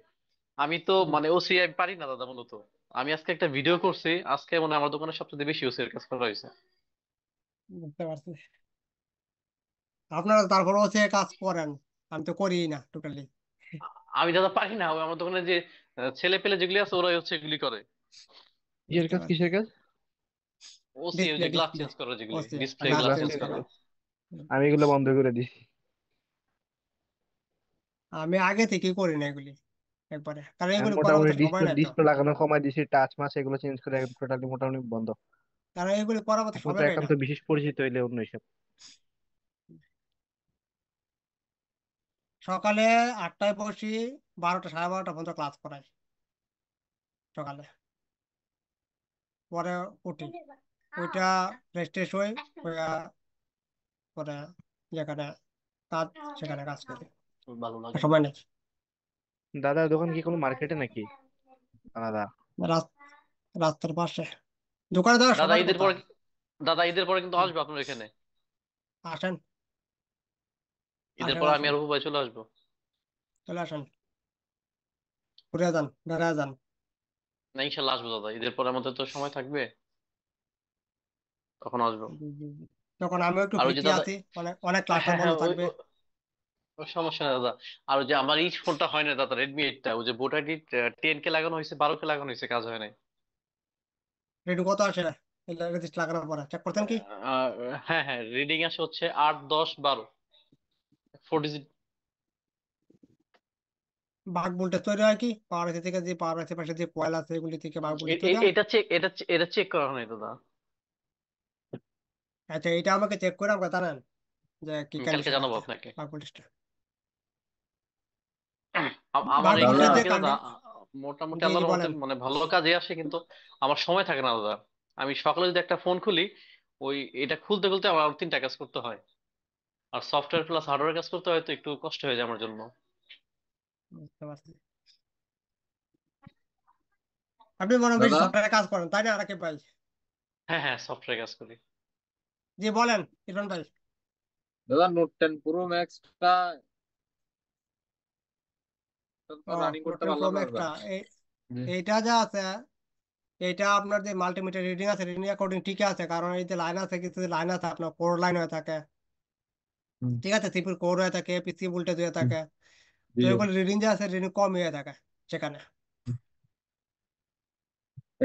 আমি তো হুম, মানে ওসি আমি পারি না দাদা মূলত। আমি আজকে একটা ভিডিও করছি, আজকে মানে আমার দোকানে সবচেয়ে বেশি ওসি এর কাজ করা হয়েছে। বুঝতে পারছি। আপনারা তারপরে হচ্ছে কাজ করেন, আমি তো করি না টোটালি। আমি দাদা পারি না, ওই আমার দোকানে যে ছেলে পেলে যেগুলি আছে ওরাই হচ্ছে এগুলি করে। কিসের বুঝতে কাজ, পারছি। কিসের কাজ? ওসি ওই ডিসপ্লে, যে গ্লাস ডিসপ্লে, চেঞ্জ করা, যেগুলি OC, display glass glass glass change change change করা। করা। করে? আমি এগুলো বন্ধ করে দিছি। আমি আগে থেকে করি না এগুলি একবারে, কারণ আমি এগুলি করার মোটামুটি মতো সময় ডিসপ্লে নাই তো। ডিসপ্লে লাগানো কমাই দিছি, টাচ মাছ এগুলো চেঞ্জ করে টোটালি মোটামুটি বন্ধ। কারণ এগুলি করার মতো একমাত্র সময় পাই না। একান্ত বিশেষ পরিচিত হইলে অন্য হিসাব। সকালে 8টায় বসি, 12টা 12:30 পর্যন্ত ক্লাস করাই সকালে। পরে উঠি, ওইটা ফ্রেশ ট্রেশ হই, হইয়া পরে যেখানে কাজ সেখানে কাজ করি, ভালো লাগে। সময় নেই। দাদার দোকান কি কোনো মার্কেটে নাকি আলাদা? রাত- রাস্তার পাশে, দোকানে যাওয়ার দাদা সময় ঈদের পরে, কোথায়? দাদা ঈদের পরে কিন্তু হুম, আসবে আপনার এখানে। আসেন, ঈদের আসেন, পরে আমি আসেন, আর অপু ভাই চলে আসবো। চলে আসেন, ঘুরে যান, বেড়ায় যান। না ইনশাল্লাহ আসবো দাদা, ঈদের পরে আমাদের তো সময় থাকবে, তখন আসবো। জি, জি, জি। তখন আমিও একটু আর ওই যে ফ্রি দাদা, আছি, অনেক অনেক ক্লাস হ্যাঁ বন্ধ হ্যাঁ ওই থাকবে। ওই সমস্যা নেই দাদা। আর ওই যে আমার এই ফোনটা হয় না দাদা, রেডমি 8টা, ওই যে বোট আইডি 10K লাগানো হয়েছে, 12K লাগানো হয়েছে, কাজ হয় নাই। রেডি কত আসে রেজিস্টার লাগানোর পরে চেক করতেন কি? আহ, হ্যাঁ হ্যাঁ, রিডিং আসে হচ্ছে 8 10 12, 4 ডিজিট। বাঘ বলতে তৈরি হয় কি, পাওয়ার থেকে যে পাওয়ার পাশে যে কয়েল আছে এগুলি থেকে বাঘ বলতে তৈরি হয়। এটা চেক করা হয় নাই দাদা। আচ্ছা, এটা আমাকে চেক করে আমাকে জানান যে কি আমি কালকে কন্ডিশন জানাবো আছে আপনাকে। বাঘ বলিসটা। আমার বাঘ এই দাদা বলিসটা ফোনটা যে কি দাদা, মোটামুটি জি, জি, আল্লাহর মতে বলেন। মানে ভালো কাজে আসে, কিন্তু আমার সময় থাকে না দাদা। আমি সকালে যদি একটা ফোন খুলি, ওই এটা খুলতে খুলতে আমার আরো 3টা কাজ করতে হয়, আর সফটওয়্যার প্লাস হার্ডওয়্যার কাজ করতে হয়, তো একটু কষ্ট হয়ে যায় আমার জন্য। বুঝতে পারছি। আপনি মনে হয় বেশি দাদা সফটওয়্যারে কাজ করেন তাই না, রাকিব ভাই? হ্যাঁ হ্যাঁ, সফটওয়্যার কাজ করি। জি, বলেন ইরফান ভাই। দাদা নোট 10 প্রো ম্যাক্সটা তো ও, রানিং নোট করতে 10 প্রো পারলাম না দাদা। ম্যাক্সটা, জি। এইটা যা আছে, এটা আপনার যে মাল্টিমিটার রিডিং আছে, রিডিং অ্যাকর্ডিং ঠিক আছে, কারণ এই যে লাইন আছে, কিছু লাইন আছে আপনার কোর লাইন হয়ে থাকে, হুম, ঠিক আছে, সিপির কোর হয়ে থাকে, পিসি ভোল্টেজ হয়ে হুম, থাকে। জি। তো এগুলো রিডিং যে আছে, রিডিং কম হয়ে থাকে সেখানে।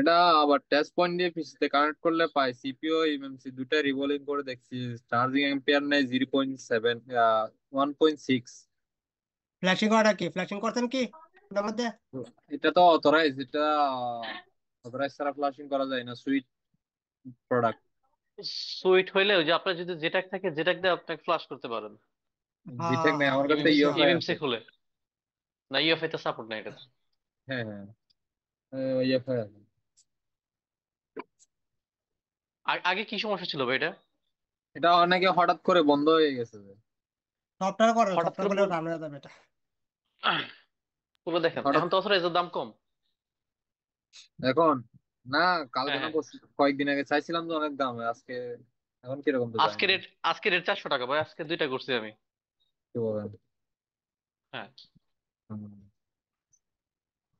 এটা আবার টাচ পয়েন্ট দিয়ে পিসিতে কানেক্ট করলে পাই, সিপিইউ এমএমসি দুটা রিভলিং করে দেখছি, চার্জিং এম্পিয়ার নেই 0.7, 1.6। ফ্ল্যাশিং করাটা কি, ফ্ল্যাশিং করতেন কি ওটার মধ্যে? এটা তো অথরাইজ, এটা অথরাইজ ছাড়া ফ্লাশিং করা যায় না, সুইট প্রোডাক্ট। সুইট হইলে ওই যে আপনার যদি জেটাক থাকে, জেটাক দিয়ে আপনাকে ফ্লাশ করতে পারেন। হ্যাঁ, জিটেক হ্যাঁ, নেই, হ্যাঁ, আমার কাছে এমএমসি হয়। ইউএফআই এমএমসি আছে। খুলে, না ইউএফআই তে সাপোর্ট নাই এটা। হ্যাঁ হ্যাঁ, ইউএফআই আছে। আগে কি সমস্যা ছিল ভাই এটা? এটা অনেকে হঠাৎ করে বন্ধ হয়ে গেছে যে। সফটওয়্যার করেন, হঠাৎ সফটওয়্যার করে করলে রান হয়ে যাবে এটা। পুরো দেখেন, হঠাৎ এখন তো অথরাইজের দাম কম। এখন না, হ্যাঁ কালকে না হ্যাঁ, কয়েকদিন আগে চাইছিলাম তো অনেক দাম আজকে, এখন কিরকম তো জানি আজকে না। রেট, আজকে রেট 400 টাকা ভাই, আজকে দুইটা করছি আমি। কি বলেন? হ্যাঁ, হুম।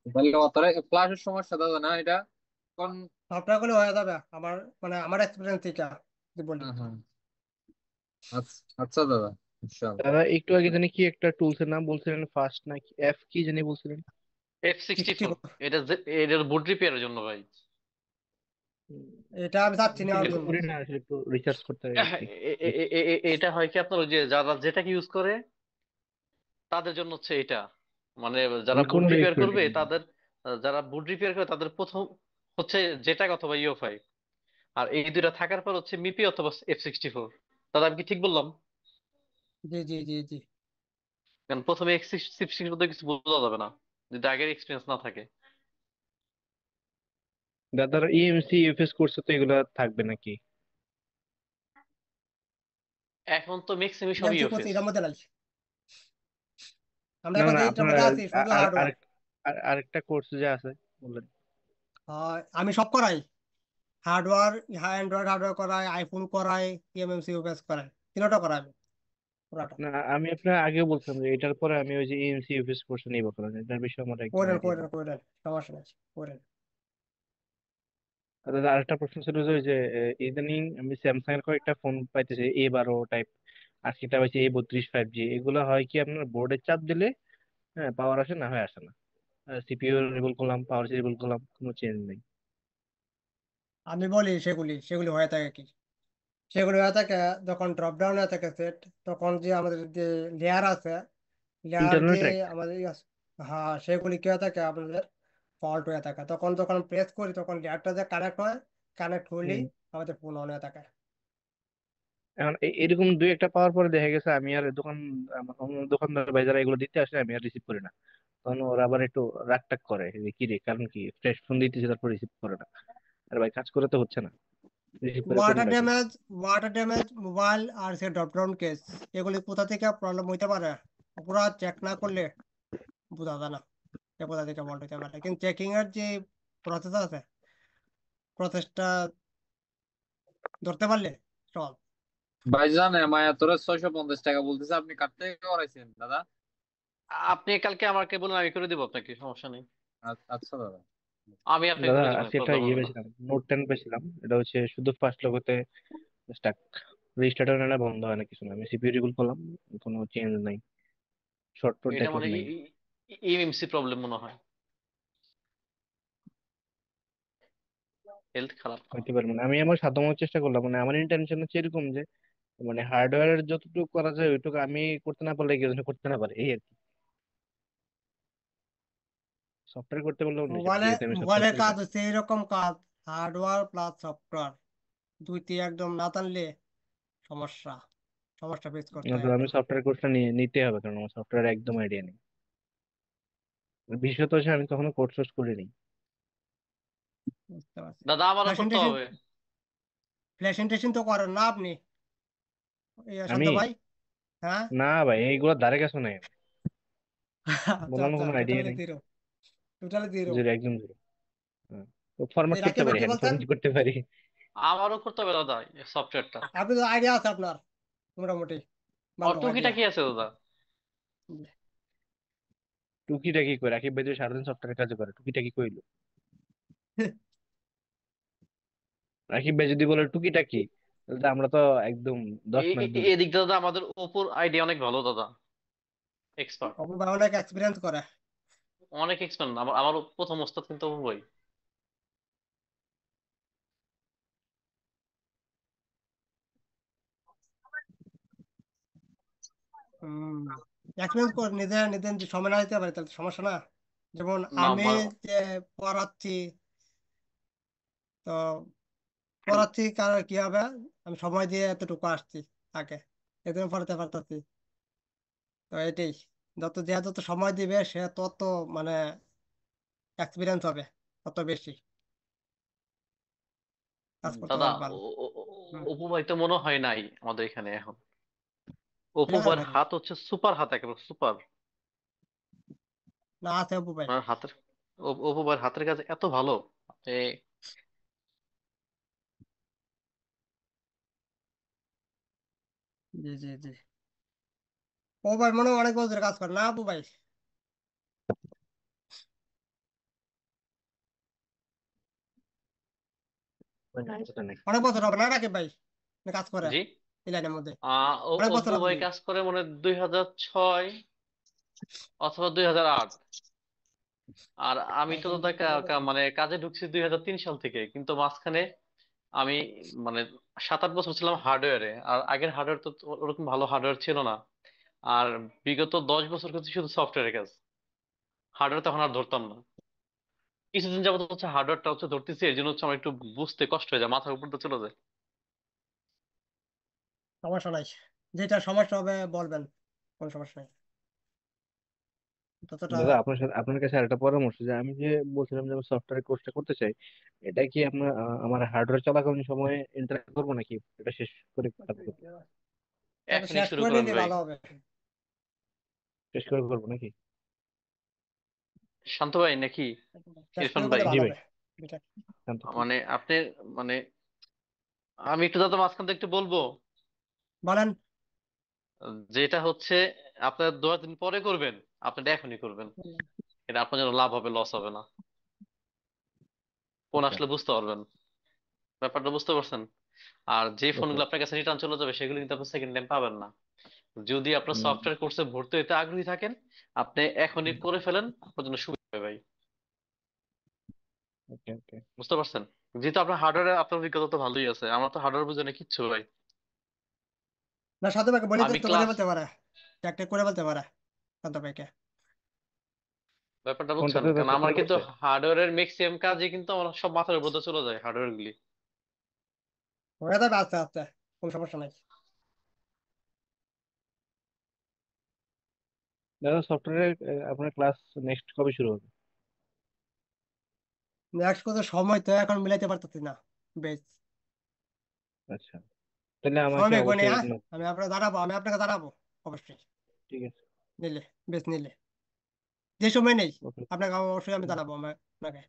তাহলে অতটাই ফ্লাশের সমস্যা দাদা না এটা এখন। সফটওয়্যার করলে হয়ে যাবে আমার, মানে আমার এক্সপিরিয়েন্স থেকে যদি বলি। হ্যাঁ হ্যাঁ, আচ্ছা আচ্ছা দাদা, ইনশাআল্লাহ। দাদা একটু আগে জানি কি একটা টুলস এর নাম বলছিলেন, ফার্স্ট নাকি এফ কি জানি বলছিলেন? F64। 64, এটা এটার বুট রিপেয়ারের জন্য ভাই। এটা আমি চাচ্ছি আমি তো নেওয়ার ইউজ জন্য। করি না আসলে, একটু রিসার্চ করতে হবে আর কি। এটা হয় কি, আপনার ওই যে যারা যেটাকে ইউজ করে তাদের জন্য হচ্ছে এটা, মানে যারা আমি বুট কোনোটা ইউজ রিপেয়ার করি করবে না। তাদের, যারা বুট রিপেয়ার করে তাদের প্রথম হচ্ছে জেটাক অথবা ইউএফআই, আর এই দুইটা থাকার পর হচ্ছে মিপি অথবা F64। দাদা আমি কি ঠিক বললাম? জি, জি, জি, জি। কারণ প্রথমে F64 মধ্যে কিছু বোঝা যাবে না যদি আগের এক্সপিরিয়েন্স না থাকে। দাদার ইএমসি ইউএফএস কোর্সে তো এগুলা থাকবে নাকি? এখন তো ম্যাক্সিমাম সব ইএমসি কোর্স ইউএফএস। এটার মধ্যে নাই, আমরা না এখন না, যে এটার আপনার মধ্যে আছি শুধু হার্ডওয়্যার। আরেকটা কোর্স যে আছে বললেন। আমি সব করাই, হার্ডওয়্যার, অ্যান্ড্রয়েড হার্ডওয়্যার করাই, আইফোন করাই, এমএমসি ইউএস করাই, তিনটা করাই আমি পুরাটা। না, আমি আপনার আগেও বলছিলাম যে এটার পরে আমি ওই যে ইএমসি ইউএফএস কোর্স নিব, কারণ এটার বিষয়ে আমার একদম করেন, আইডিয়া করেন, নেই। করেন, সমস্যা নেই, করেন। আর দাদা আরেকটা প্রশ্ন ছিল যে ওই যে ইদানিং আমি স্যামসাং এর কয়েকটা ফোন পাইতেছি, A12 টাইপ, আর সেটা হচ্ছে A32 5G, এগুলো হয় কি আপনার বোর্ডে চাপ দিলে হ্যাঁ পাওয়ার আসে, না হয় আসে না। সিপিইউ রিবুল করলাম, পাওয়ার রিবুল করলাম, কোনো চেঞ্জ নেই। আমি বলি সেগুলি সেগুলি হয়ে থাকে কি, সেগুলি হয়ে থাকে যখন ড্রপ ডাউন হয়ে থাকে সেট, তখন যে আমাদের যে লেয়ার আছে, লেয়ার ইন্টারনাল যে ট্র্যাক। আমাদের হ্যাঁ সেগুলি কি হয়ে থাকে আপনাদের ফল্ট হয়ে থাকে, তখন যখন প্রেস করি তখন লেয়ারটা যে কানেক্ট হয়, কানেক্ট হলেই আমাদের ফোন অন হয়ে থাকে। এখন এরকম দুই একটা পাওয়ার পরে দেখা গেছে আমি আর দোকান অন্য দোকানদার ভাই যারা এগুলো দিতে আসে আমি আর রিসিভ করি না। তখন ওরা আবার একটু রাগ টাগ করে যে কি রে, কারণ কি ফ্রেশ ফোন দিতেছি তারপর রিসিভ করে না। আর ভাই কাজ করে তো হচ্ছে না, রিসিভ করে ওয়াটার করবোটা কি? ড্যামেজ, ওয়াটার ড্যামেজ, মোবাইল আর সে ড্রপডাউন কেস, এগুলি কোথা থেকে প্রবলেম হইতে পারে পুরা চেক না করলে বোঝা যায় না যে কোথা থেকে ফল্ট হইতে পারে। কিন্তু চেকিং এর যে প্রসেস আছে, প্রসেসটা ধরতে পারলে চল। ভাইজান এমআই তোরা 650 টাকা বলতেছে, আপনি কার থেকে করাইছেন দাদা? আপনি কালকে আমাকে বলুন, আমি করে দিব আপনাকে, সমস্যা নেই। আচ্ছা দাদা। আমি আপনাকে দাদা করে দেবো, আজকে একটা প্রবলেম ইয়ে হবে না। পেয়েছিলাম, নোট 10 পেয়েছিলাম। এটা হচ্ছে শুধু ফার্স্ট লোগোতে স্টাক, রেজিস্টার্ড না বন্ধ হয় না কিছু না। আমি সিপিইউ রিগুল করলাম, কোনো চেঞ্জ নাই, শর্টকাট এটা দেখলাম মানে নাই। ইএমসি প্রবলেম মনে হয়, হেলথ খারাপ। হইতে পারে, মানে আমি আমার সাধ্যমতো চেষ্টা করলাম, মানে আমার ইন্টেনশন হচ্ছে এরকম যে মানে হার্ডওয়্যারের যতটুকু করা যায় ওইটুকু আমি করতে না পারলে কেউ যেন করতে না পারে, এই আর কি। সফটওয়্যার করতে পারলে অন্য বিষয়, মোবাইলে, যেহেতু আমি সফটওয়্যার মোবাইলের করি কাজ না। হচ্ছে এইরকম কাজ, হার্ডওয়্যার প্লাস সফটওয়্যার দুইটি একদম না টানলে সমস্যা, সমস্যা ফেস করতে হয় তো আমি একদম। সফটওয়্যার কোর্সটা নিতে হবে, কারণ আমার সফটওয়্যার একদম আইডিয়া নেই। বিশেষত হচ্ছে আমি কখনো কোর্স করিনি। বুঝতে পারছি। দাদা আমারও করতে প্রেজেন্টেশন, হবে। প্রেজেন্টেশন তো করেন না আপনি, শান্ত আমি ভাই? হ্যাঁ। না ভাই, এইগুলো ধারে কাছে নাই আমার। আচ্ছা বললাম না, আচ্ছা, কোনো আইডিয়া টোটালি নেই। Zero, totally zero. জিরো, একদম জিরো। হ্যাঁ, তো ফরম্যাট করতে রাকিব ভাই পারি, কি হ্যান্ড বলছেন? ফরম্যাট করতে পারি। আমারও করতে হবে দাদা, সফটওয়্যারটা। আপনি তো আইডিয়া আছে আপনার মোটামুটি আর ভালো টুকিটা আইডিয়া। কি আছে দাদা? টুকিটাকি করে রাকিব ভাই যদি সারাদিন সফটওয়্যার কাজ করে, টুকিটাকি কইলো। রাকিব ভাই যদি বলে টুকিটাকি, তাহলে তো আমরা তো একদম 10 মাইল দূরে। এদিক দিয়ে দাদা আমাদের ওপর আইডিয়া অনেক ভালো দাদা, এক্সপার্ট, অপু ভাই অনেক এক্সপিরিয়েন্স করে। অনেক এক্সপার্ট। আমার প্রথম ওস্তাদ কিন্তু অপু ভাই। হম, এক্সপিরিয়েন্স করে নিজে নিজে যদি সময় না দিতে পারে তাহলে তো সমস্যা না। যেমন না আমি যে পড়াচ্ছি, তো পড়াচ্ছি কারণ কি হবে, আমি সময় দিয়ে এতটুকু আসছি আগে, এদিন পড়াতে পারতাছি। তো এটাই, যে যত সময় দিবে সে তত মানে এক্সপিরিয়েন্স হবে তত বেশি, কাজ করতে দাদা, পারবে ভালো। হুম, অপু ভাই তো মনে হয় নাই আমাদের এখানে এখন। অপু এলাকার ভাইয়ের বাইরে হাত হচ্ছে সুপার হাত, একেবারে সুপার। না আছে অপু ভাই। হাতের, অপু ভাইয়ের হাতের কাজ এত ভালো। এ, জি জি জি। ও ভাই মনে হয় অনেক বছর কাজ করে না অপু ভাই? ওই নাই, ওটা নাই। অনেক বছর হবে না নাকি ভাই, না কাজ করে জি। এই লাইনের মধ্যে? ও অনেক বছর অপু হবে ভাই কি? কাজ করে মনে হয় 2006 অথবা 2008। আর আমি তো দাদা মানে কাজে ঢুকছি 2003 সাল থেকে, কিন্তু মাঝখানে আমি মানে 7-8 বছর ছিলাম হার্ডওয়্যারে। আর আগের হার্ডওয়্যার তো ওরকম ভালো হার্ডওয়্যার ছিল না। আর বিগত 10 বছর করছি শুধু সফটওয়্যারের কাজ, হার্ডওয়্যার তখন আর ধরতাম না। কিছুদিন যাবত হচ্ছে হার্ডওয়্যারটা হচ্ছে ধরতেছি, এই জন্য হচ্ছে আমার একটু বুঝতে কষ্ট হয়ে যায়, মাথার উপর তো চলে যায়। সমস্যা নাই, যেটা সমস্যা হবে বলবেন, কোনো সমস্যা নাই ততটা। দাদা আপনার সাথে, আপনার কাছে আরেকটা পরামর্শ, যে আমি যে বলছিলাম যে সফটওয়্যার কোর্সটা করতে চাই, এটা কি আপনার আমার হার্ডওয়্যার চলাকালীন সময়ে ইন্টারেক্ট করবো নাকি এটা শেষ করে তারপর করবো? তবে এখনই শেষ শুরু করে করেন নিলে ভাই। ভালো হবে। শেষ করে করবো নাকি? শান্ত ভাই নাকি শেষ ইরফান করে ভাই? করলে জি ভালো ভাই, হবে এটা। শান্ত। মানে আপনি, মানে আমি একটু দাদা মাঝখান থেকে একটু বলবো। বলেন। যেটা হচ্ছে আপনার 2 দিন পরে করবেন, আপনারা এখনই করবেন। এটা আপনার জন্য লাভ হবে, লস হবে না। ফোন আচ্ছা, আসলে বুঝতে পারবেন, ব্যাপারটা বুঝতে পারছেন। আর যে ওকে। ফোনগুলো আপনার কাছে রিটার্ন চলে যাবে সেগুলো কিন্তু আপনি সেকেন্ড টাইম পাবেন না। যদি আপনার সফটওয়্যার কোর্সে ভর্তি হতে আগ্রহী থাকেন, আপনি এখনই করে ফেলেন, আপনার জন্য সুবিধা হবে ভাই। ওকে ওকে। বুঝতে পারছেন? যেহেতু আপনার হার্ডওয়্যারে আপনার অভিজ্ঞতা তো ভালোই আছে, আমার তো হার্ডওয়্যার বুঝে না কিচ্ছু ভাই। না সাথে ভাইকে বলি আমি তো করে ক্লাস, বলতে পারে, একটা করে বলতে পারে। শান্ত ভাইকে। ব্যাপারটা বুঝছেন, কোনটাতে কারণ ব্যাপার আমার কি কিন্তু করছে? হার্ডওয়্যারের ম্যাক্সিমাম কাজই কিন্তু আমার সব মাথার উপর দিয়ে চলে যায়, হার্ডওয়্যার গুলি। হয়ে যাবে আস্তে আস্তে, কোনো সমস্যা নাই। দাদা সফটওয়্যার আপনার ক্লাস নেক্সট কবে শুরু হবে? নেক্সট কত সময় তো এখন মিলাইতে পারতেছি না। বেশ, আচ্ছা, তাহলে সময় আমাকে বের করে নিই, অবশ্যই হ্যাঁ। আমি আপনাকে জানাবো অবশ্যই। ঠিক আছে। নিলে, বেশ নিলে, যে সময় নেই ওকে, আপনাকে অবশ্যই আমি জানাবো আপনাকে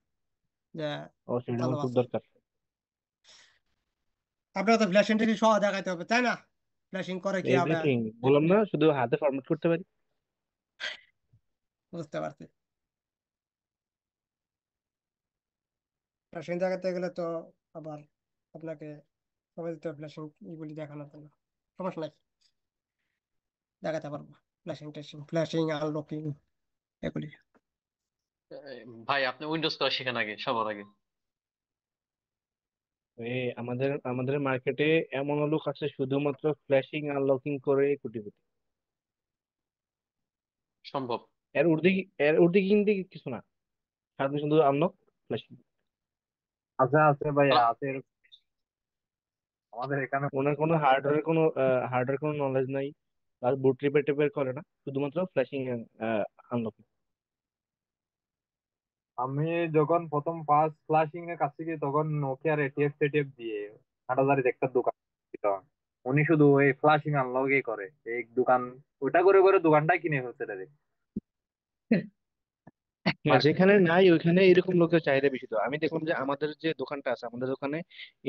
যে অবশ্যই এটা চালু আমার খুব আছে। দরকার। আপনাকে তো ফ্ল্যাশিং টিভি সহ দেখাইতে হবে, তাই না? ফ্ল্যাশিং করে কি হবে? এভরিথিং বললাম না, শুধু হাতে ফরম্যাট করতে পারি। বুঝতে পারছি। ফ্ল্যাশিং দেখাতে গেলে তো আবার আপনাকে সময় দিতে হবে ফ্ল্যাশিং এগুলি দেখানোর জন্য। সমস্যা নাই, দেখাতে পারবো। ফ্ল্যাশিং আনলকিং এগুলি। ভাই আপনি উইন্ডোজ করা শিখেন আগে, সবার আগে। আমাদের আমাদের মার্কেটে এমন লোক আছে শুধুমাত্র ফ্ল্যাশিং আনলকিং করে কোটিপতি। সম্ভব। এর ঊর্ধ্বে কিন্তু কিছু না, সাথে শুধু আনলক ফ্ল্যাশিং। আছে আছে ভাইয়া, তাহলে আছে আমাদের এখানে। ওনার হার্ডওয়্যার কোনো নলেজ নাই, আর বুট রিপেয়ার টিপেয়ার করে না, শুধুমাত্র ফ্ল্যাশিং আনলকিং। আমি যখন প্রথম ফার্স্ট ফ্লাশিং এর কাছে গিয়ে তখন নোকিয়ার এটিএফ টেটিএফ দিয়ে হাটাজারির একটা দোকান ছিল। উনি শুধু এই ফ্লাশিং আনলগই করে এই দোকান, ওটা করে করে দোকানটাই কিনে ফেলছে তাদের হ্যাঁ, মার্কেট। যেখানে নাই ওইখানে এরকম লোকের চাহিদা বেশি। তো আমি দেখলাম যে আমাদের যে দোকানটা আছে, আমাদের দোকানে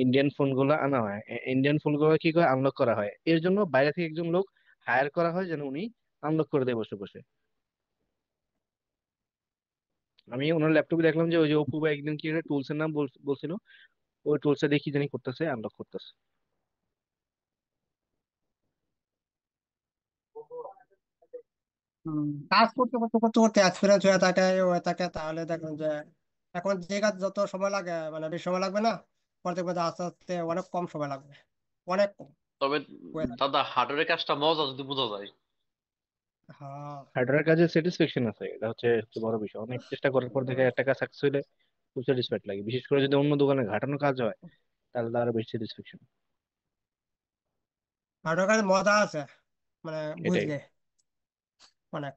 ইন্ডিয়ান ফোন গুলো আনা হয়। ইন্ডিয়ান ফোন গুলো কি করে আনলক করা হয়, এর জন্য বাইরে থেকে একজন লোক হায়ার করা হয় যেন উনি আনলক করে দেয় বসে বসে। আমি ওনার ল্যাপটপে দেখলাম যে ওই যে অপু ভাই একদিন কি একটা টুলস এর নাম বলছিল, ওই টুলস এ দেখি জানি করতেছে, আনলক করতেছে। কাজ করতে করতে করতে করতে এক্সপিরিয়েন্স হয়ে থাকে তাহলে দেখবেন যে এখন যে কাজ যত সময় লাগে, মানে বেশি সময় লাগবে না, পরে দেখবেন যে আস্তে আস্তে অনেক কম সময় লাগবে, অনেক কম তবে হয়ে যাবে। দাদা হার্ডওয়্যারের কাজটা মজা যদি বোঝা যায়। হ্যাঁ, হার্ডওয়্যার কাজে স্যাটিসফ্যাকশন আছে, এটা হচ্ছে সবচেয়ে বড় বিষয়। অনেক চেষ্টা করার পর দেখে একটা কাজ সাকসেস হলে খুব স্যাটিসফাইড লাগে, বিশেষ করে যদি অন্য দোকানে ঘাটানো কাজ হয় তাহলে তো আরো বেশি স্যাটিসফ্যাকশন। আর ওর কাছে মজা আছে, মানে এটাই। বুঝলে, অনেক।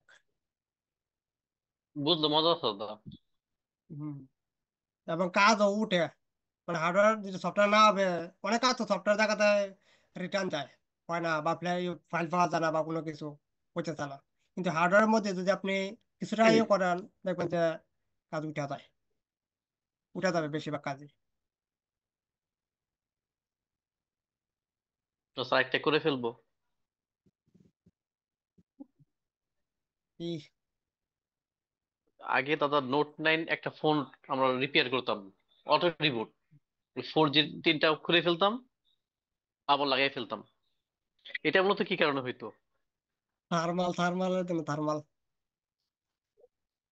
বুঝলে মজা আছে দাদা। হম। এবং কাজও উঠে, মানে হার্ডওয়্যার যদি সফটওয়্যার না হবে, অনেক কাজ তো সফটওয়্যার দেখাতে রিটার্ন যায়, হয় না, বা ফাইল পাওয়া যায় না, বা কোনো কিছু হইতে চায় না। কিন্তু হার্ডওয়্যারের মধ্যে যদি আপনি কিছুটা ইয়ে করেন, দেখবেন যে কাজ উঠে যায়, উঠে যাবে বেশিরভাগ কাজই। তো স্যার একটা করে ফেলবো। ই আগে দাদা নোট 9 একটা ফোন আমরা রিপেয়ার করতাম, অটো রিবুট, 4G তিনটা খুলে ফেলতাম, আবার লাগাই ফেলতাম। এটা মূলত কি কারণে হইতো? থার্মালের জন্য, থার্মাল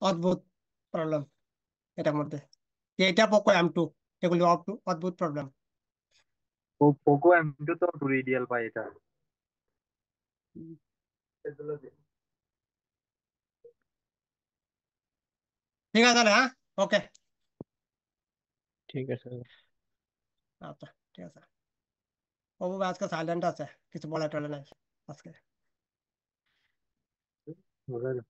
অদ্ভুত প্রবলেম এটার মধ্যে। এটা পোকো M2, এগুলি অদ্ভুত প্রবলেম। পোকো এম2 তো পুরো আইডিয়াল পাই এটা। ঠিক আছে তাহলে, হ্যাঁ। ওকে। ঠিক আছে। আচ্ছা, ঠিক আছে। ও আজকে সাইলেন্ট আছে, কিছু বলা টলে নাই আজকে। বুঝা গেল।